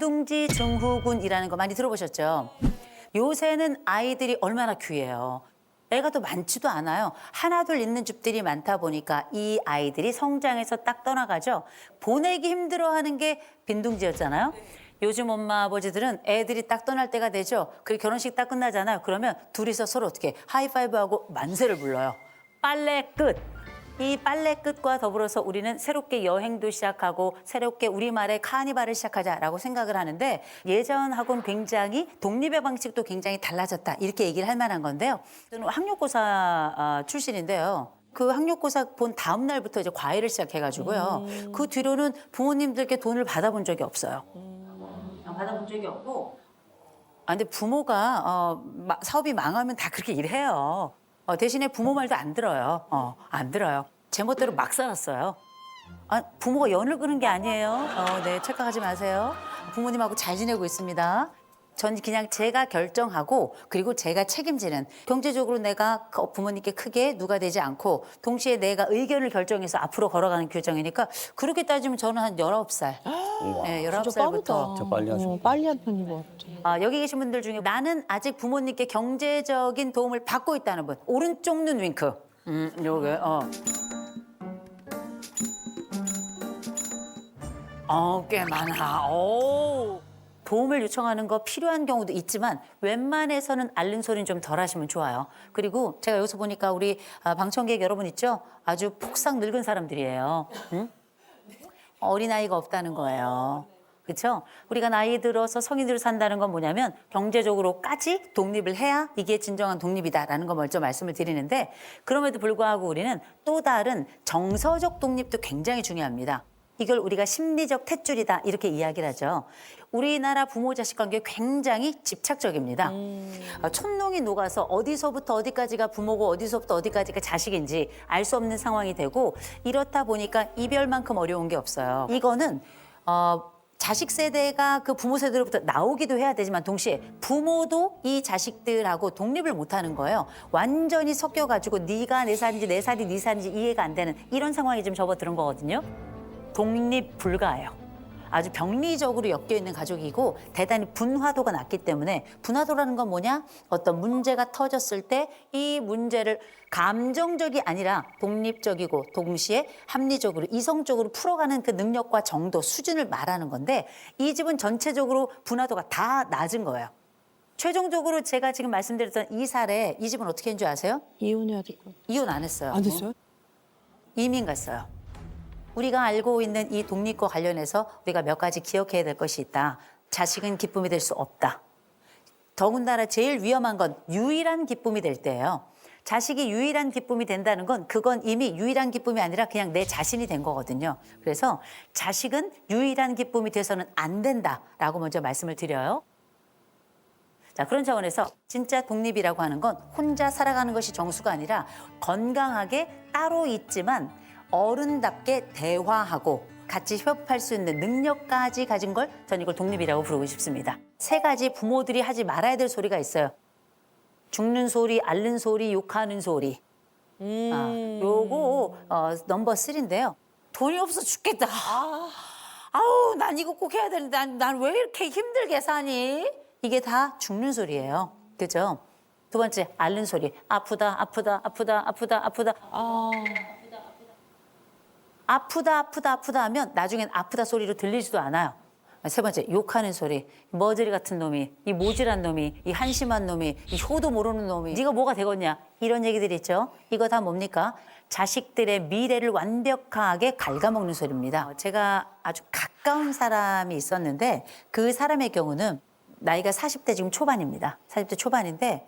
빈둥지 증후군이라는 거 많이 들어보셨죠? 요새는 아이들이 얼마나 귀해요. 애가 또 많지도 않아요. 하나 둘 있는 집들이 많다 보니까 이 아이들이 성장해서 딱 떠나가죠. 보내기 힘들어하는 게 빈둥지였잖아요. 요즘 엄마 아버지들은 애들이 딱 떠날 때가 되죠. 그리고 결혼식 딱 끝나잖아요. 그러면 둘이서 서로 어떻게 하이파이브하고 만세를 불러요. 빨래 끝. 이 빨래 끝과 더불어서 우리는 새롭게 여행도 시작하고 새롭게 우리말의 카니발을 시작하자라고 생각을 하는데 예전하고는 굉장히 독립의 방식도 굉장히 달라졌다 이렇게 얘기를 할 만한 건데요. 저는 학력고사 출신인데요. 그 학력고사 본 다음 날부터 이제 과외를 시작해가지고요. 그 뒤로는 부모님들께 돈을 받아본 적이 없어요. 받아본 적이 없고. 근데 부모가 사업이 망하면 다 그렇게 일해요. 대신에 부모 말도 안 들어요. 안 들어요. 제멋대로 막 살았어요. 부모가 연을 끄는 게 아니에요. 네, 착각하지 마세요. 부모님하고 잘 지내고 있습니다. 전 그냥 제가 결정하고 그리고 제가 책임지는 경제적으로 내가 부모님께 크게 누가 되지 않고 동시에 내가 의견을 결정해서 앞으로 걸어가는 규정이니까 그렇게 따지면 저는 한 19살. 네, 19살부터. 진짜 빨리 하셨네. 빨리 한 편인 것 같아. 여기 계신 분들 중에 나는 아직 부모님께 경제적인 도움을 받고 있다는 분. 오른쪽 눈 윙크. 요게, 꽤 많아. 도움을 요청하는 거 필요한 경우도 있지만 웬만해서는 앓는 소리는 좀 덜 하시면 좋아요. 그리고 제가 여기서 보니까 우리 방청객 여러분 있죠? 아주 폭삭 늙은 사람들이에요. 응? 어린아이가 없다는 거예요. 그렇죠? 우리가 나이 들어서 성인으로 산다는 건 뭐냐면 경제적으로까지 독립을 해야 이게 진정한 독립이다라는 거 먼저 말씀을 드리는데 그럼에도 불구하고 우리는 또 다른 정서적 독립도 굉장히 중요합니다. 이걸 우리가 심리적 탯줄이다 이렇게 이야기를 하죠. 우리나라 부모 자식 관계 굉장히 집착적입니다. 촌농이 녹아서 어디서부터 어디까지가 부모고 어디서부터 어디까지가 자식인지 알 수 없는 상황이 되고 이렇다 보니까 이별만큼 어려운 게 없어요. 이거는 자식 세대가 그 부모 세대로부터 나오기도 해야 되지만 동시에 부모도 이 자식들하고 독립을 못하는 거예요. 완전히 섞여가지고 네가 내 살인지 내 살이 네 살인지 이해가 안 되는 이런 상황이 좀 접어드는 거거든요. 독립 불가예요. 아주 병리적으로 엮여있는 가족이고 대단히 분화도가 낮기 때문에 분화도라는 건 뭐냐? 어떤 문제가 터졌을 때 이 문제를 감정적이 아니라 독립적이고 동시에 합리적으로 이성적으로 풀어가는 그 능력과 정도, 수준을 말하는 건데 이 집은 전체적으로 분화도가 다 낮은 거예요. 최종적으로 제가 지금 말씀드렸던 이 사례, 이 집은 어떻게 했는지 아세요? 이혼해야 될 것 같아. 이혼 안 했어요. 안 됐어요? 이민 갔어요. 우리가 알고 있는 이 독립과 관련해서 우리가 몇 가지 기억해야 될 것이 있다. 자식은 기쁨이 될 수 없다. 더군다나 제일 위험한 건 유일한 기쁨이 될 때예요. 자식이 유일한 기쁨이 된다는 건 그건 이미 유일한 기쁨이 아니라 그냥 내 자신이 된 거거든요. 그래서 자식은 유일한 기쁨이 돼서는 안 된다라고 먼저 말씀을 드려요. 자, 그런 차원에서 진짜 독립이라고 하는 건 혼자 살아가는 것이 정수가 아니라 건강하게 따로 있지만 어른답게 대화하고 같이 협업할 수 있는 능력까지 가진 걸 전 이걸 독립이라고 부르고 싶습니다. 3가지 부모들이 하지 말아야 될 소리가 있어요. 죽는 소리, 앓는 소리, 욕하는 소리. 요거 넘버 3인데요. 돈이 없어 죽겠다. 아우, 난 이거 꼭 해야 되는데 난 왜 이렇게 힘들게 사니? 이게 다 죽는 소리예요. 그죠? 2번째, 앓는 소리. 아프다, 아프다, 아프다, 아프다, 아프다. 아프다, 아프다, 아프다 하면 나중엔 아프다 소리로 들리지도 않아요. 3번째, 욕하는 소리. 머저리 같은 놈이, 이 모질한 놈이, 이 한심한 놈이, 이 효도 모르는 놈이 네가 뭐가 되겠냐 이런 얘기들이 있죠. 이거 다 뭡니까? 자식들의 미래를 완벽하게 갉아먹는 소리입니다. 제가 아주 가까운 사람이 있었는데 그 사람의 경우는 나이가 40대 지금 초반입니다. 40대 초반인데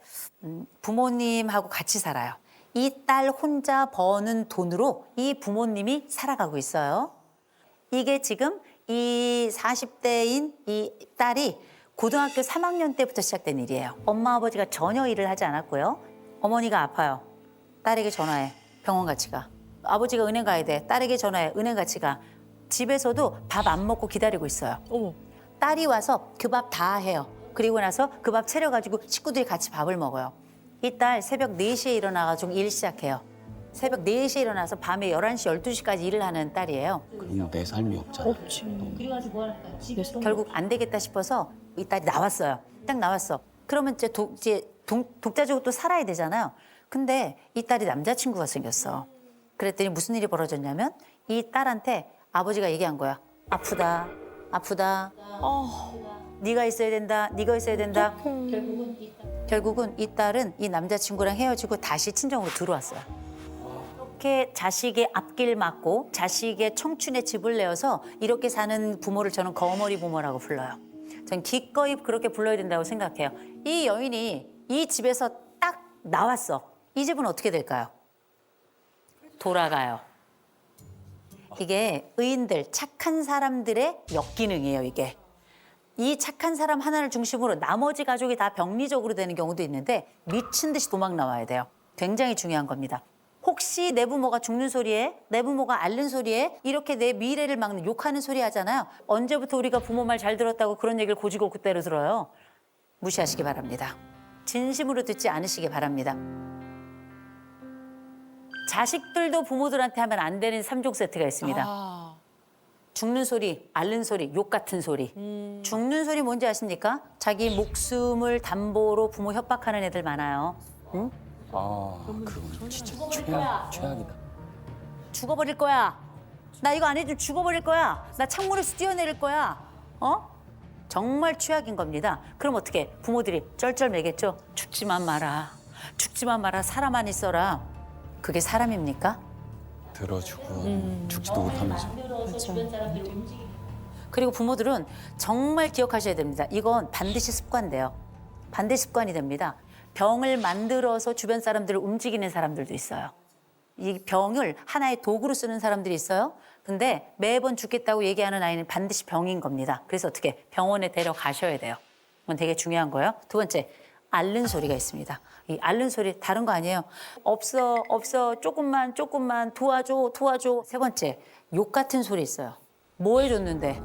부모님하고 같이 살아요. 이 딸 혼자 버는 돈으로 이 부모님이 살아가고 있어요. 이게 지금 이 40대인 이 딸이 고등학교 3학년 때부터 시작된 일이에요. 엄마 아버지가 전혀 일을 하지 않았고요. 어머니가 아파요. 딸에게 전화해. 병원 같이 가. 아버지가 은행 가야 돼. 딸에게 전화해. 은행 같이 가. 집에서도 밥 안 먹고 기다리고 있어요. 어머. 딸이 와서 그 밥 다 해요. 그리고 나서 그 밥 차려가지고 식구들이 같이 밥을 먹어요. 이 딸 새벽 4시에 일어나가지고 일 시작해요. 새벽 4시에 일어나서 밤에 11시, 12시까지 일을 하는 딸이에요. 그럼 내 삶이 없잖아. 없지. 그래가지고 뭐 할까요? 결국 안 되겠다 싶어서 이 딸이 나왔어요. 딱 나왔어. 그러면 이제 독자적으로 또 살아야 되잖아요. 근데 이 딸이 남자친구가 생겼어. 그랬더니 무슨 일이 벌어졌냐면 이 딸한테 아버지가 얘기한 거야. 아프다, 아프다. 네가 있어야 된다, 네가 있어야 된다. 결국은 이 딸은 이 남자친구랑 헤어지고 다시 친정으로 들어왔어요. 이렇게 자식의 앞길 막고 자식의 청춘에 집을 내어서 이렇게 사는 부모를 저는 거머리 부모라고 불러요. 전 기꺼이 그렇게 불러야 된다고 생각해요. 이 여인이 이 집에서 딱 나왔어. 이 집은 어떻게 될까요? 돌아가요. 이게 의인들, 착한 사람들의 역기능이에요, 이게. 이 착한 사람 하나를 중심으로 나머지 가족이 다 병리적으로 되는 경우도 있는데 미친 듯이 도망 나와야 돼요. 굉장히 중요한 겁니다. 혹시 내 부모가 죽는 소리에, 내 부모가 앓는 소리에 이렇게 내 미래를 막는 욕하는 소리 하잖아요. 언제부터 우리가 부모 말 잘 들었다고 그런 얘기를 고지고 그대로 들어요. 무시하시기 바랍니다. 진심으로 듣지 않으시기 바랍니다. 자식들도 부모들한테 하면 안 되는 3종 세트가 있습니다. 죽는 소리, 앓는 소리, 욕 같은 소리. 죽는 소리 뭔지 아십니까? 자기 목숨을 담보로 부모 협박하는 애들 많아요. 응? 그건 진짜 최악이다. 죽어버릴 거야. 나 이거 안 해주면 죽어버릴 거야. 나 창문에서 뛰어내릴 거야. 정말 최악인 겁니다. 그럼 어떻게? 부모들이 쩔쩔매겠죠. 죽지만 마라. 죽지만 마라. 사람만 있어라. 그게 사람입니까? 들어주고 죽지도 못하면서. 그리고 부모들은 정말 기억하셔야 됩니다. 이건 반드시 습관돼요. 반드시 습관이 됩니다. 병을 만들어서 주변 사람들을 움직이는 사람들도 있어요. 이 병을 하나의 도구로 쓰는 사람들이 있어요. 근데 매번 죽겠다고 얘기하는 아이는 반드시 병인 겁니다. 그래서 어떻게 병원에 데려가셔야 돼요. 그건 되게 중요한 거예요. 두 번째, 앓는 소리가 있습니다. 이 앓는 소리 다른 거 아니에요. 없어, 조금만, 도와줘. 세 번째, 욕 같은 소리 있어요. 뭐 해줬는데?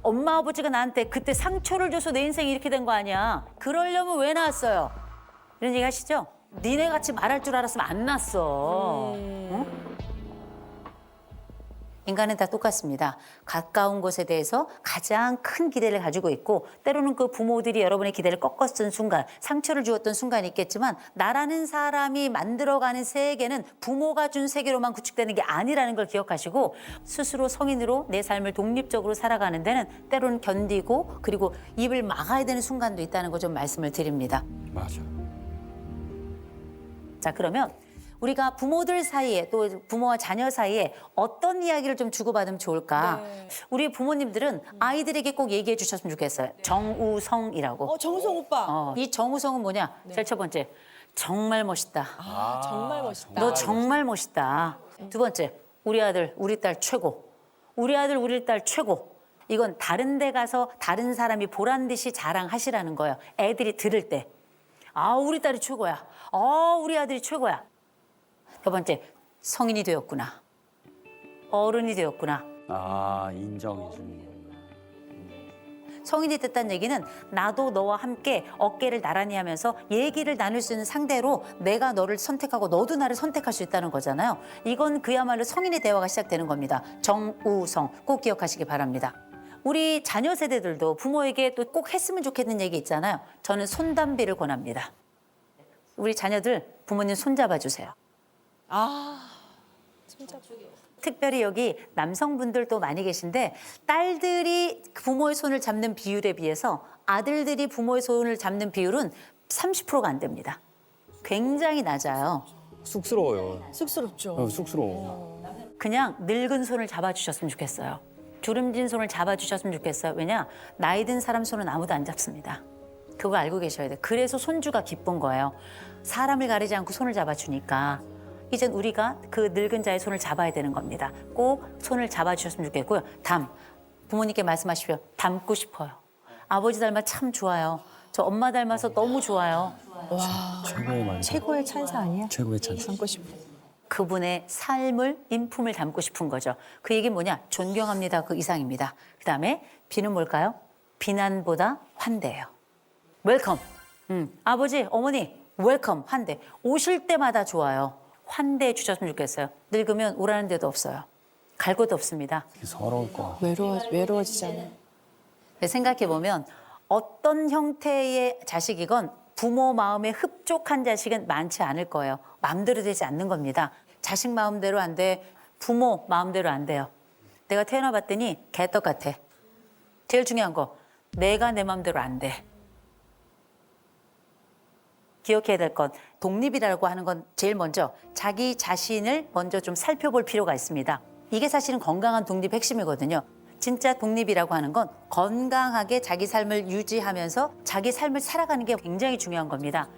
엄마, 아버지가 나한테 그때 상처를 줘서 내 인생이 이렇게 된 거 아니야. 그러려면 왜 낳았어요? 이런 얘기 하시죠? 니네 같이 말할 줄 알았으면 안 낳았어. 응? 인간은 다 똑같습니다. 가까운 것에 대해서 가장 큰 기대를 가지고 있고 때로는 그 부모들이 여러분의 기대를 꺾었던 순간, 상처를 주었던 순간이 있겠지만 나라는 사람이 만들어가는 세계는 부모가 준 세계로만 구축되는 게 아니라는 걸 기억하시고 스스로 성인으로 내 삶을 독립적으로 살아가는 데는 때로는 견디고 그리고 입을 막아야 되는 순간도 있다는 거 좀 말씀을 드립니다. 맞아. 자, 그러면 우리가 부모들 사이에 또 부모와 자녀 사이에 어떤 이야기를 좀 주고받으면 좋을까? 우리 부모님들은 아이들에게 꼭 얘기해 주셨으면 좋겠어요. 정우성이라고. 정우성 오빠. 이 정우성은 뭐냐? 제일 첫 번째, 정말 멋있다. 정말 멋있다. 너 정말 멋있다. 두 번째, 우리 아들, 우리 딸 최고. 우리 아들, 우리 딸 최고. 이건 다른 데 가서 다른 사람이 보란 듯이 자랑하시라는 거예요. 애들이 들을 때. 우리 딸이 최고야. 우리 아들이 최고야. 세 번째, 성인이 되었구나. 어른이 되었구나. 인정해 주는 거. 성인이 됐다는 얘기는 나도 너와 함께 어깨를 나란히 하면서 얘기를 나눌 수 있는 상대로 내가 너를 선택하고 너도 나를 선택할 수 있다는 거잖아요. 이건 그야말로 성인의 대화가 시작되는 겁니다. 정우성 꼭 기억하시기 바랍니다. 우리 자녀 세대들도 부모에게 또 꼭 했으면 좋겠는 얘기 있잖아요. 저는 손담비를 권합니다. 우리 자녀들 부모님 손잡아 주세요. 특별히 여기 남성분들도 많이 계신데 딸들이 부모의 손을 잡는 비율에 비해서 아들들이 부모의 손을 잡는 비율은 30%가 안 됩니다. 굉장히 낮아요. 쑥스러워요. 쑥스럽죠. 쑥스러워. 그냥 늙은 손을 잡아주셨으면 좋겠어요. 주름진 손을 잡아주셨으면 좋겠어요. 왜냐? 나이 든 사람 손은 아무도 안 잡습니다. 그거 알고 계셔야 돼요. 그래서 손주가 기쁜 거예요. 사람을 가리지 않고 손을 잡아주니까. 이젠 우리가 그 늙은 자의 손을 잡아야 되는 겁니다. 꼭 손을 잡아주셨으면 좋겠고요. 부모님께 말씀하십시오. 닮고 싶어요. 아버지 닮아 참 좋아요. 저 엄마 닮아서 너무 좋아요. 최고의 말. 최고의 찬사 아니야? 최고의 찬스. 담고 싶어. 그분의 삶을, 인품을 담고 싶은 거죠. 그 얘기는 뭐냐? 존경합니다. 그 이상입니다. 그다음에 비는 뭘까요? 비난보다 환대예요. 웰컴. 아버지, 어머니, 웰컴, 환대. 오실 때마다 좋아요. 환대해 주셨으면 좋겠어요. 늙으면 오라는 데도 없어요. 갈 곳도 없습니다. 서러울 것 같아. 외로워지잖아. 생각해보면 어떤 형태의 자식이건 부모 마음에 흡족한 자식은 많지 않을 거예요. 마음대로 되지 않는 겁니다. 자식 마음대로 안 돼. 부모 마음대로 안 돼요. 내가 태어나봤더니 개떡 같아. 제일 중요한 거, 내가 내 마음대로 안 돼. 기억해야 될 건 독립이라고 하는 건 제일 먼저 자기 자신을 먼저 좀 살펴볼 필요가 있습니다. 이게 사실은 건강한 독립의 핵심이거든요. 진짜 독립이라고 하는 건 건강하게 자기 삶을 유지하면서 자기 삶을 살아가는 게 굉장히 중요한 겁니다.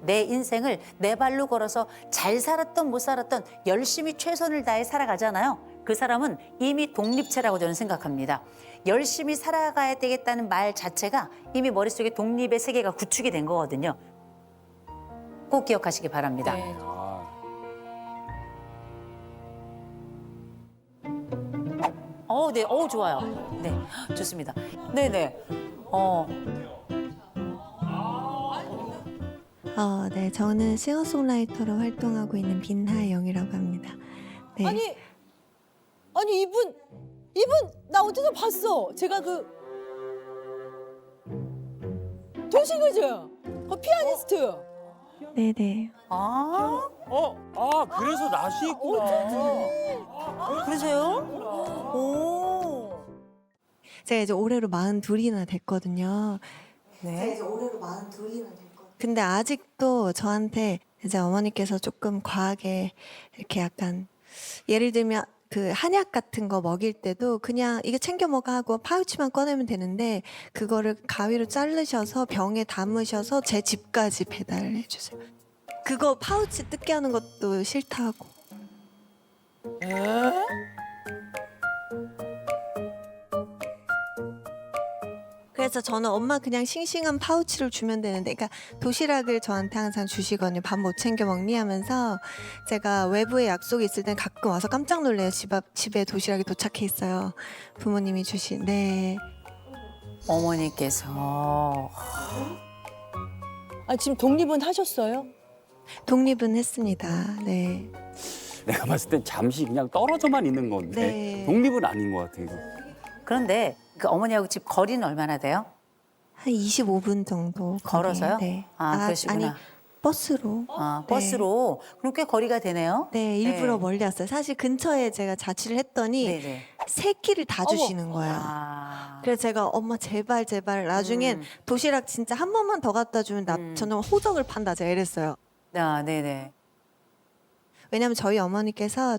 내 인생을 내 발로 걸어서 잘 살았던 못 살았던 열심히 최선을 다해 살아가잖아요. 그 사람은 이미 독립체라고 저는 생각합니다. 열심히 살아가야 되겠다는 말 자체가 이미 머릿속에 독립의 세계가 구축이 된 거거든요. 꼭 기억하시기 바랍니다. 네. 네, 좋아요. 네, 좋습니다. 네네. 네, 저는 싱어송라이터로 활동하고 있는 빈하영이라고 합니다. 네. 아니 이분 나 어디서 봤어? 제가 그 도시그죠? 피아니스트. 네네. 그래서 낯이 있구나. 그러세요? 오. 제가 이제 올해로 42이나 됐거든요. 네. 이제 올해로 42이나 됐거든요. 근데 아직도 저한테 이제 어머니께서 조금 과하게 이렇게 약간 예를 들면 그 한약 같은 거 먹일 때도 그냥 이거 챙겨 먹어 하고 파우치만 꺼내면 되는데 그거를 가위로 자르셔서 병에 담으셔서 제 집까지 배달을 해주세요. 그거 파우치 뜯게 하는 것도 싫다고. 그래서 저는 엄마 그냥 싱싱한 파우치를 주면 되는데, 그러니까 도시락을 저한테 항상 주시거든요. 밥 못 챙겨 먹니 하면서 제가 외부에 약속이 있을 땐 가끔 와서 깜짝 놀래요. 집에 도시락이 도착해 있어요. 부모님이 주신. 네. 어머니께서 지금 독립은 하셨어요? 독립은 했습니다. 네. 내가 봤을 땐 잠시 그냥 떨어져만 있는 건데 네. 독립은 아닌 것 같아. 이거. 그런데 그 어머니하고 집 거리는 얼마나 돼요? 한 25분 정도. 걸어서요? 거리에, 네. 그러시구나. 아니, 버스로. 네. 버스로. 그럼 꽤 거리가 되네요. 네, 일부러 네. 멀리 왔어요. 사실 근처에 제가 자취를 했더니 네네. 세 끼를 다 어머. 주시는 거예요. 그래서 제가 엄마 제발 나중엔 도시락 진짜 한 번만 더 갖다 주면 저는 호적을 판다 제가 이랬어요. 네네. 왜냐면 저희 어머니께서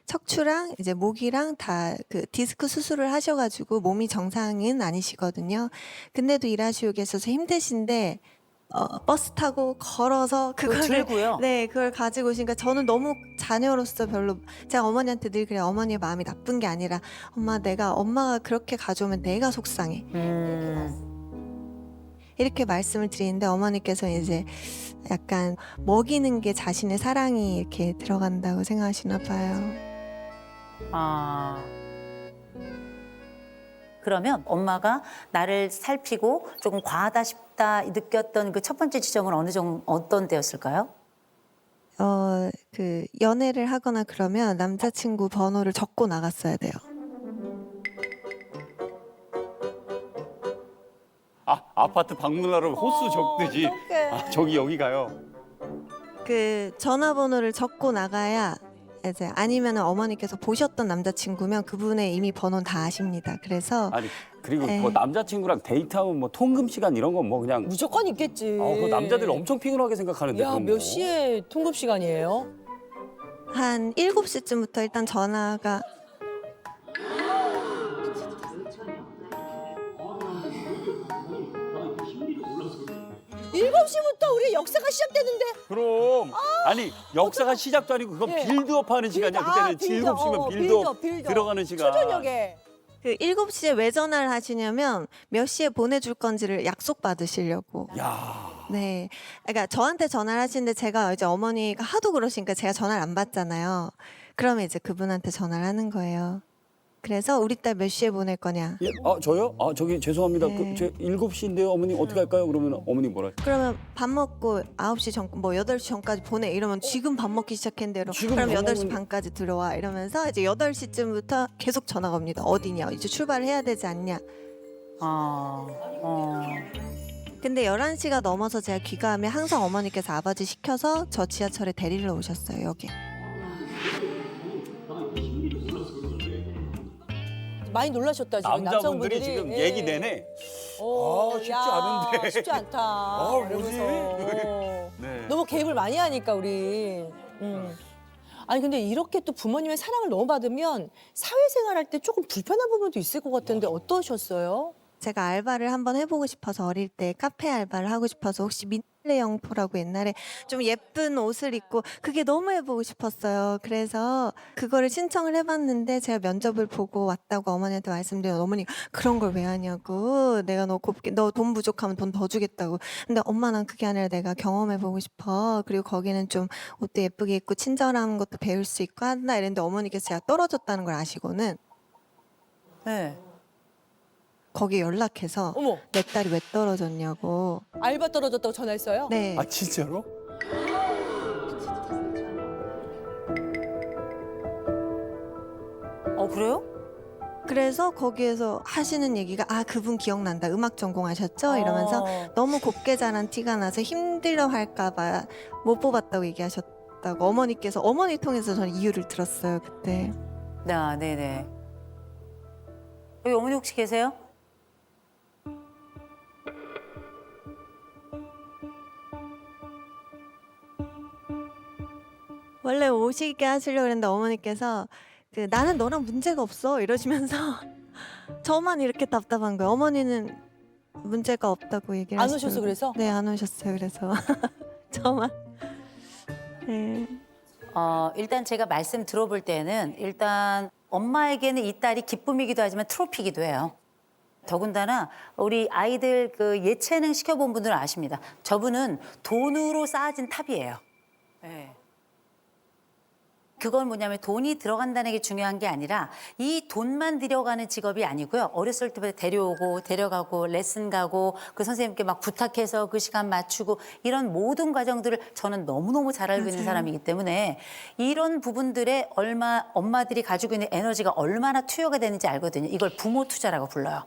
척추랑 이제 목이랑 다 그 디스크 수술을 하셔가지고 몸이 정상은 아니시거든요. 근데도 일하시고 계셔서 힘드신데 버스 타고 걸어서 그거를 들고요? 네, 그걸 가지고 오시니까 저는 너무 자녀로서 별로 제가 어머니한테 늘 그래요. 어머니의 마음이 나쁜 게 아니라 엄마가 그렇게 가져오면 내가 속상해. 이렇게 말씀을 드리는데 어머니께서 이제 약간 먹이는 게 자신의 사랑이 이렇게 들어간다고 생각하시나 봐요. 그러면 엄마가 나를 살피고 조금 과하다 싶다 느꼈던 그 첫 번째 지점은 어떤 때였을까요? 그 연애를 하거나 그러면 남자친구 번호를 적고 나갔어야 돼요. 아파트 방문하러 호수 적듯이. 저기 여기 가요. 그 전화번호를 적고 나가야 이제 아니면 어머니께서 보셨던 남자친구면 그분의 이미 번호는 다 아십니다. 그래서 아니 그리고 네. 뭐 남자친구랑 데이트하면 뭐 통금 시간 이런 건 뭐 그냥. 무조건 있겠지. 그 남자들 엄청 피곤하게 생각하는데. 야, 그런 몇 거. 시에 통금 시간이에요? 한 7시쯤부터 일단 전화가 7시부터 우리 역사가 시작되는데. 그럼 아니 역사가 시작도 아니고 그건 예. 빌드업하는 시간이야. 그때는 빌드업, 7시면 빌드업 빌드업. 들어가는 시간. 초저녁에. 그 7시에 왜 전화를 하시냐면 몇 시에 보내줄 건지를 약속 받으시려고. 야. 네. 그러니까 저한테 전화를 하시는데 제가 이제 어머니가 하도 그러시니까 제가 전화를 안 받잖아요. 그러면 이제 그분한테 전화를 하는 거예요. 그래서 우리 딸 몇 시에 보낼 거냐. 예? 저요? 저기 죄송합니다. 네. 제 7시인데요. 어머님 어떻게 할까요? 그러면 어머니 뭐라? 그러면 밥 먹고 9시 전, 뭐 8시 전까지 보내. 이러면 지금 밥 먹기 시작했는데 지금 그럼 밥 8시 먹은- 반까지 들어와. 이러면서 이제 8시쯤부터 계속 전화가 옵니다. 어디냐? 이제 출발해야 되지 않냐. 근데 11시가 넘어서 제가 귀가하면 항상 어머니께서 아버지 시켜서 저 지하철에 데리러 오셨어요, 여기. 많이 놀라셨다 지금 남자분들이 남성분들이. 지금 예. 얘기 내내 쉽지 야, 않은데. 쉽지 않다. 뭐지? 이러면서. 네. 너무 개입을 많이 하니까 우리. 아니 근데 이렇게 또 부모님의 사랑을 너무 받으면 사회생활할 때 조금 불편한 부분도 있을 것 같은데 어떠셨어요? 제가 알바를 한번 해보고 싶어서 어릴 때 카페 알바를 하고 싶어서 혹시 민들레 영토라고 옛날에 좀 예쁜 옷을 입고 그게 너무 해보고 싶었어요. 그래서 그거를 신청을 해봤는데 제가 면접을 보고 왔다고 어머니한테 말씀드리면 어머니가 그런 걸 왜 하냐고 내가 너 곱게 너 돈 부족하면 돈 더 주겠다고. 근데 엄마 난 그게 아니라 내가 경험해보고 싶어. 그리고 거기는 좀 옷도 예쁘게 입고 친절한 것도 배울 수 있고 한다 이랬는데 어머니께서 제가 떨어졌다는 걸 아시고는 네. 거기 연락해서 어머, 내 딸이 왜 떨어졌냐고. 알바 떨어졌다고 전화했어요? 네. 진짜로? 그래요? 그래서 거기에서 하시는 얘기가 그분 기억난다. 음악 전공하셨죠? 이러면서 너무 곱게 자란 티가 나서 힘들어 할까 봐 못 뽑았다고 얘기하셨다고 어머니께서 어머니 통해서 저는 이유를 들었어요, 그때. 네네. 여기 어머니 혹시 계세요? 원래 오시게 하시려고 했는데 어머니께서 나는 너랑 문제가 없어 이러시면서 저만 이렇게 답답한 거예요. 어머니는 문제가 없다고 얘기를 안 하시더라고요. 오셨어 그래서? 네, 안 오셨어요. 그래서 저만. 네. 일단 제가 말씀 들어볼 때는 일단 엄마에게는 이 딸이 기쁨이기도 하지만 트로피이기도 해요. 더군다나 우리 아이들 그 예체능 시켜본 분들은 아십니다. 저분은 돈으로 쌓아진 탑이에요. 네. 그건 뭐냐면 돈이 들어간다는 게 중요한 게 아니라 이 돈만 들여가는 직업이 아니고요. 어렸을 때부터 데려오고 데려가고 레슨 가고 그 선생님께 막 부탁해서 그 시간 맞추고 이런 모든 과정들을 저는 너무너무 잘 알고 있는 사람이기 때문에 이런 부분들에 엄마들이 가지고 있는 에너지가 얼마나 투여가 되는지 알거든요. 이걸 부모 투자라고 불러요.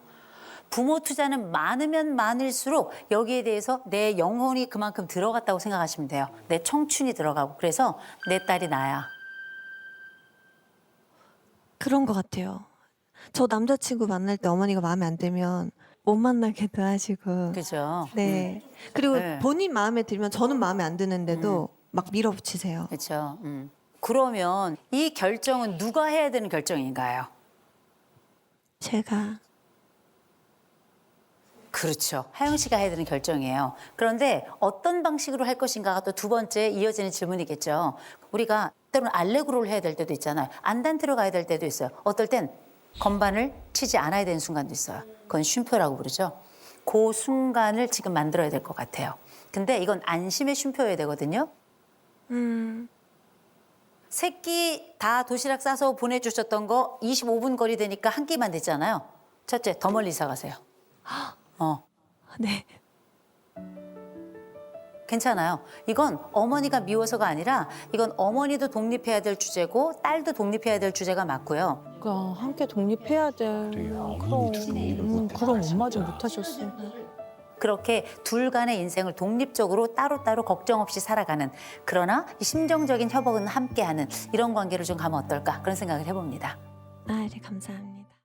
부모 투자는 많으면 많을수록 여기에 대해서 내 영혼이 그만큼 들어갔다고 생각하시면 돼요. 내 청춘이 들어가고 그래서 내 딸이 나야. 그런 것 같아요. 저 남자친구 만날 때 어머니가 마음에 안 들면 못 만나게도 하시고. 그죠? 네. 그리고 네. 본인 마음에 들면 저는 마음에 안 드는데도 막 밀어붙이세요. 그렇죠. 그러면 이 결정은 누가 해야 되는 결정인가요? 제가. 그렇죠. 하영 씨가 해야 되는 결정이에요. 그런데 어떤 방식으로 할 것인가가 또 두 번째 이어지는 질문이겠죠. 우리가 때로는 알레그로를 해야 될 때도 있잖아요. 안단테로 가야 될 때도 있어요. 어떨 땐 건반을 치지 않아야 되는 순간도 있어요. 그건 쉼표라고 부르죠. 그 순간을 지금 만들어야 될 것 같아요. 근데 이건 안심의 쉼표여야 되거든요. 새끼 다 도시락 싸서 보내주셨던 거 25분 거리 되니까 한 끼만 됐잖아요. 첫째, 더 멀리 이사 가세요. 네. 괜찮아요. 이건 어머니가 미워서가 아니라 이건 어머니도 독립해야 될 주제고 딸도 독립해야 될 주제가 맞고요. 그러니까 함께 독립해야 돼. 그럼 엄마도 못하셨어. 그렇게 둘 간의 인생을 독립적으로 따로따로 걱정 없이 살아가는 그러나 이 심정적인 협업은 함께하는 이런 관계를 좀 가면 어떨까 그런 생각을 해봅니다. 네, 감사합니다.